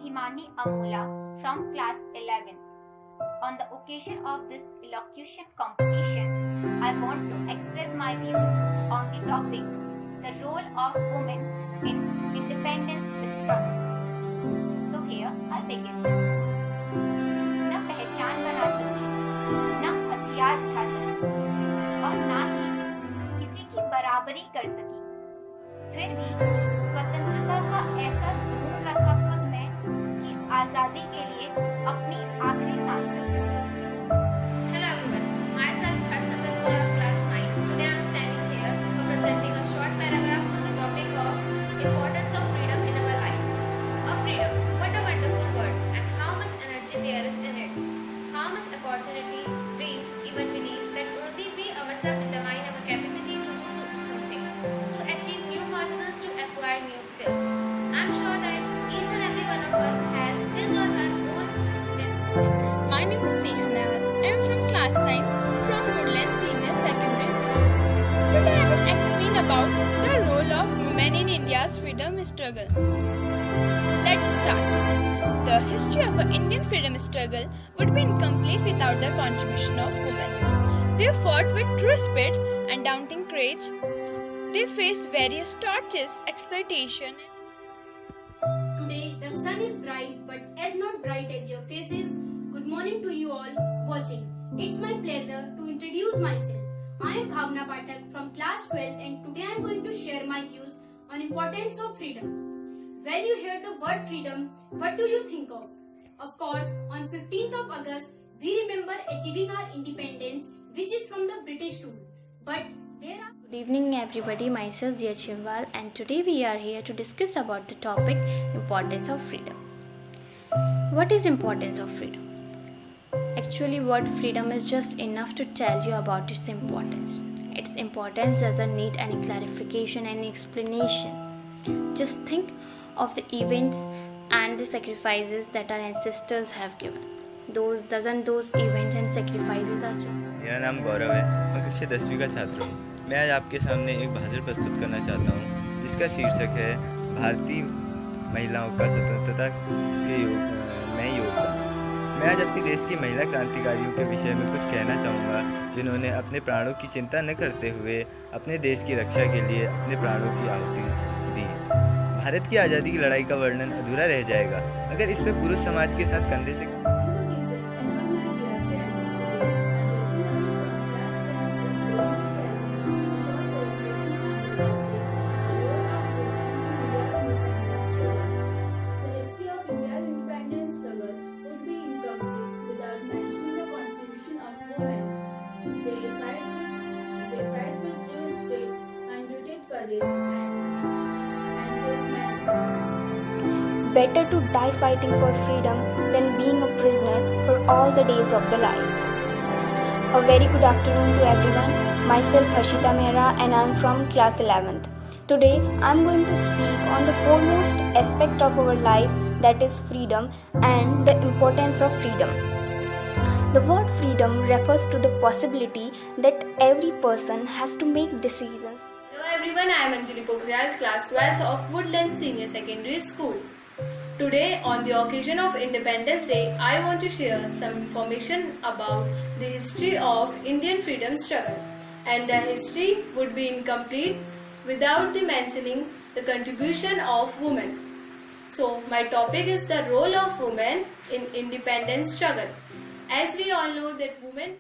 Himani Amula from class 11th. On the occasion of this elocution competition, I want to express my views on the topic, the role of women in independence struggle. So here I'll begin. न पहचान बना सकी, न हथियार उठा सकी और न ही किसी की बराबरी कर सकी, फिर भी स्वतंत्रता का ऐसा जुनून रखा खुद में कि आजादी के लिए अपनी आखिरी सांस तक। Hello everyone, myself Harsabat Kaur, class 9. Today I am standing here for presenting a short paragraph on the topic of importance of freedom in our life. Freedom, what a wonderful word, and how much energy there is in it. How much opportunity, dreams, even belief that only we ourselves determine our capacity to do something, to achieve new horizons, to acquire new skills. I am sure that each and every one of us has his or her own. My name is Neha Nahar. I am from class 9 from Woodland Senior Secondary School. Today I will explain about the role of women in India's freedom struggle. Let's start. The history of an Indian freedom struggle would be incomplete without the contribution of women. They fought with true spirit and daunting courage. They faced various tortures, exploitation. Today the sun is bright, but as not bright as your faces. Good morning to you all watching. It's my pleasure to introduce myself. I am Bhavna Pathak from class 12th, and today I am going to share my views on importance of freedom. When you hear the word freedom, what do you think of? Of course, on 15th of August, we remember achieving our independence, which is from the British rule. But there are... Good evening everybody, myself Jia Chimwal, and today we are here to discuss about the topic importance of freedom. What is importance of freedom? Actually, word freedom is just enough to tell you about its importance. Its importance doesn't need any clarification, any explanation. Just think of the events and the sacrifices that our ancestors have given. Those events and sacrifices are just... मेरा नाम गौरव है। मैं कक्षा 10वीं का छात्र हूँ। मैं आज आपके सामने एक भाषण प्रस्तुत करना चाहता हूँ जिसका शीर्षक है भारतीय महिलाओं का स्वतंत्रता के योगदान। मैं आज अपने देश की महिला क्रांतिकारियों के विषय में कुछ कहना चाहूँगा जिन्होंने अपने प्राणों की चिंता न करते हुए अपने देश की रक्षा के लिए अपने प्राणों की आहुति दी। भारत की आज़ादी की लड़ाई का वर्णन अधूरा रह जाएगा अगर इसमें पुरुष समाज के साथ कंधे से Better to die fighting for freedom than being a prisoner for all the days of the life. A very good afternoon to everyone. Myself Harshita Mehra and I am from class 11th. Today I am going to speak on the foremost aspect of our life, that is freedom and the importance of freedom. The word freedom refers to the possibility that every person has to make decisions. Hello everyone, I am Anjali Pokhriyal, class 12th of Woodland Senior Secondary School. Today, on the occasion of Independence Day, I want to share some information about the history of Indian freedom struggle. And the history would be incomplete without the mentioning the contribution of women. So, my topic is the role of women in independence struggle. As we all know that women